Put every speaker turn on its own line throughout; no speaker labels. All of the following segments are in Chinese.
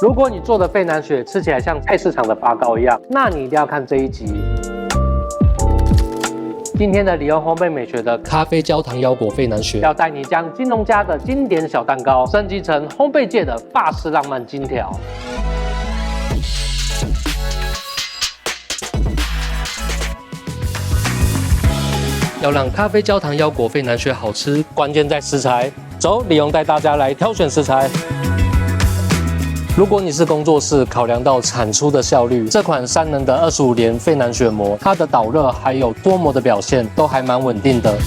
如果你做的费南雪吃起来像菜市场的发糕一样，那你一定要看这一集。今天的里欧烘焙美学的咖啡焦糖腰果费南雪，要带你将金农家的经典小蛋糕升级成烘焙界的法式浪漫金条。要让咖啡焦糖腰果费南雪好吃，关键在食材。走，李荣带大家来挑选食材。如果你是工作室，考量到产出的效率，这款3能的25连费南雪膜，它的导热还有脱模的表现都还蛮稳定的。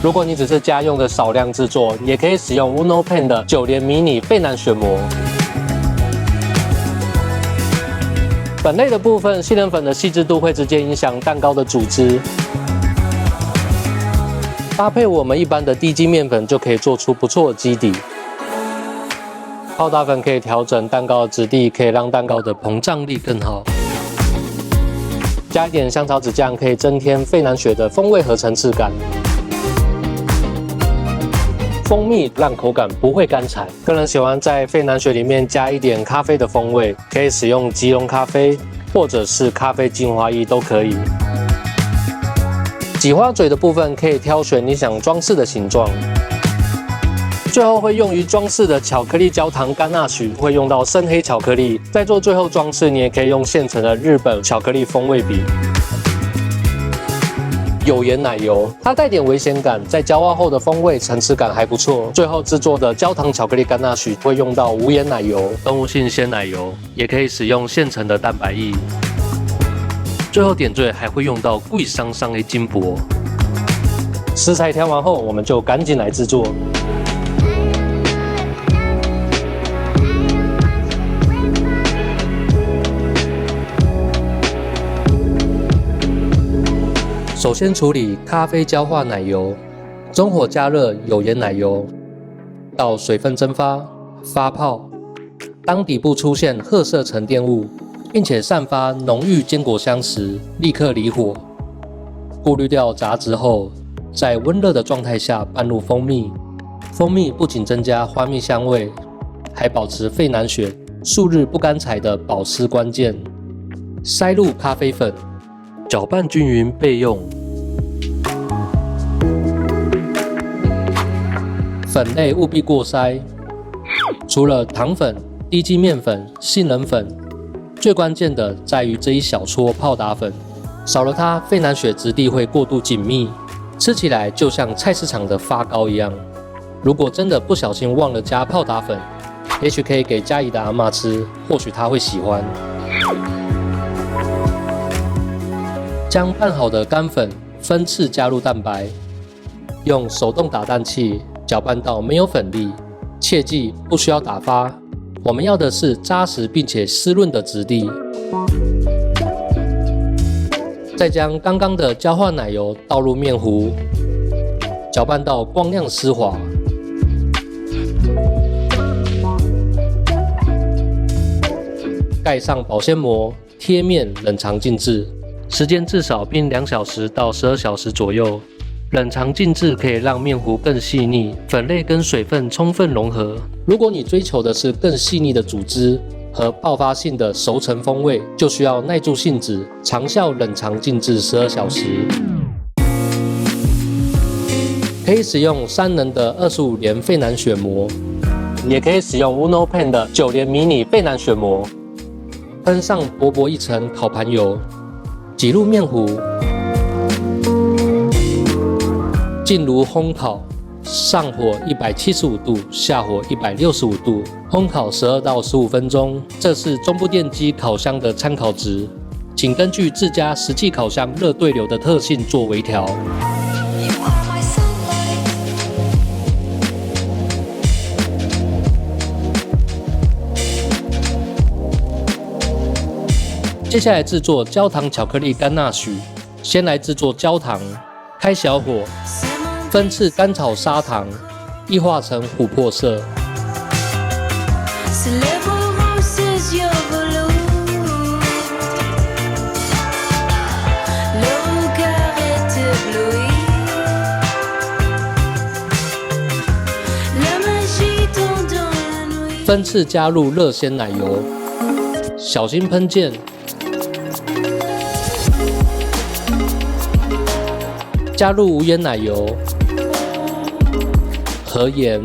如果你只是家用的少量制作，也可以使用 Unopen 的9连迷你费南雪膜。粉类的部分，杏仁粉的细致度会直接影响蛋糕的组织。搭配我们一般的低筋面粉，就可以做出不错的基底。泡打粉可以调整蛋糕的质地，可以让蛋糕的膨胀力更好。加一点香草籽酱，可以增添费南雪的风味和层次感。蜂蜜让口感不会干柴，个人喜欢在费南雪里面加一点咖啡的风味，可以使用即溶咖啡或者是咖啡精华液都可以。挤花嘴的部分可以挑选你想装饰的形状。最后会用于装饰的巧克力焦糖甘纳许会用到深黑巧克力，在做最后装饰，你也可以用现成的日本巧克力风味笔。有盐奶油，它带点危险感，在焦化后的风味层次感还不错。最后制作的焦糖巧克力甘纳许会用到无盐奶油、动物性鲜奶油，也可以使用现成的蛋白液。最后点缀还会用到贵桑桑的金箔。食材调完后，我们就赶紧来制作。首先处理咖啡焦化奶油，中火加热有盐奶油，到水分蒸发、发泡。当底部出现褐色沉淀物，并且散发浓郁坚果香时，立刻离火。过滤掉杂质后，在温热的状态下拌入蜂蜜。蜂蜜不仅增加花蜜香味，还保持费南雪数日不干柴的保湿关键。塞入咖啡粉，搅拌均匀备用。粉类务必过筛，除了糖粉、低筋面粉、杏仁粉。最关键的在于这一小撮泡打粉，少了它，费南雪质地会过度紧密，吃起来就像菜市场的发糕一样。如果真的不小心忘了加泡打粉，也许可以给家里的阿嬷吃，或许她会喜欢。将拌好的干粉分次加入蛋白，用手动打蛋器搅拌到没有粉粒，切记不需要打发。我们要的是扎实并且湿润的质地。再将刚刚的焦化奶油倒入面糊，搅拌到光亮丝滑。盖上保鲜膜，贴面冷藏静置，时间至少冰2小时到12小时左右。冷藏静置可以让面糊更细腻，粉类跟水分充分融合。如果你追求的是更细腻的组织和爆发性的熟成风味，就需要耐住性子，长效冷藏静置12小时。可以使用3能的25连费南雪膜，也可以使用 Unopen 的9连迷你费南雪膜。喷上薄薄一层烤盘油，挤入面糊。进炉烘烤，上火175度，下火165度，烘烤12到15分钟。这是中部电机烤箱的参考值，请根据自家实际烤箱热对流的特性做微调。接下来制作焦糖巧克力甘纳许，先来制作焦糖，开小火。分次干炒砂糖，液化成琥珀色。分分次加入热鲜奶油，小心喷溅。加入无盐奶油和盐，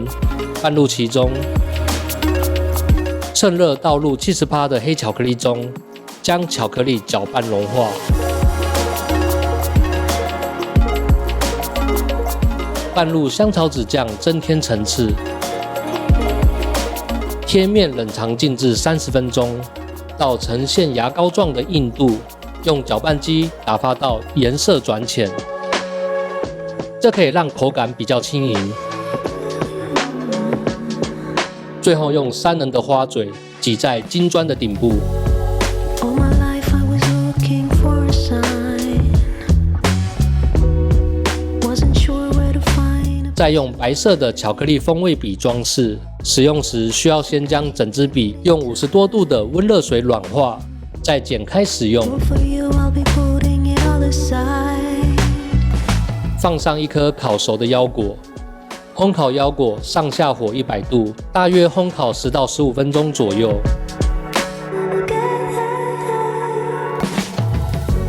拌入其中。趁热倒入70%的黑巧克力中，将巧克力搅拌融化。拌入香草籽酱，增添层次。贴面冷藏静置30分钟，到呈现牙膏状的硬度，用搅拌机打发到颜色转浅，这可以让口感比较轻盈。最后用3人的花嘴挤在金砖的顶部。再用白色的巧克力风味笔装饰，使用时需要先将整支笔用50多度的温热水软化，再剪开使用。放上1颗烤熟的腰果，烘烤腰果上下火100度，大约烘烤10到15分钟左右。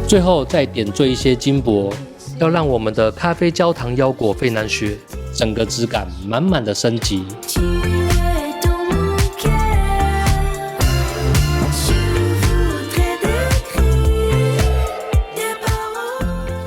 最后再点缀一些金箔，要让我们的咖啡焦糖腰果费南雪整个质感满满的升级。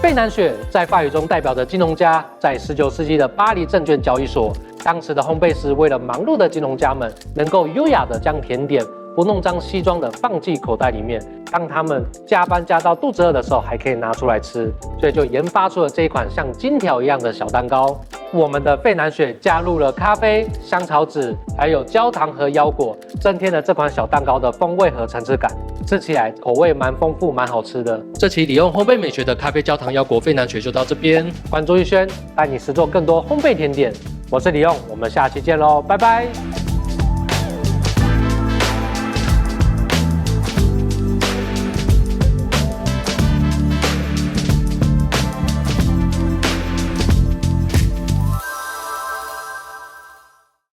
费南雪在法语中代表着金融家，在19世纪的巴黎证券交易所，当时的烘焙师为了忙碌的金融家们能够优雅的将甜点不弄脏西装的放进口袋里面，当他们加班加到肚子饿的时候还可以拿出来吃，所以就研发出了这一款像金条一样的小蛋糕。我们的费南雪加入了咖啡、香草籽，还有焦糖和腰果，增添了这款小蛋糕的风味和层次感，吃起来口味蛮丰富、蛮好吃的。这期李用烘焙美学的咖啡焦糖腰果费南雪就到这边，关注逸轩，带你实做更多烘焙甜点。我是李用，我们下期见喽，拜拜。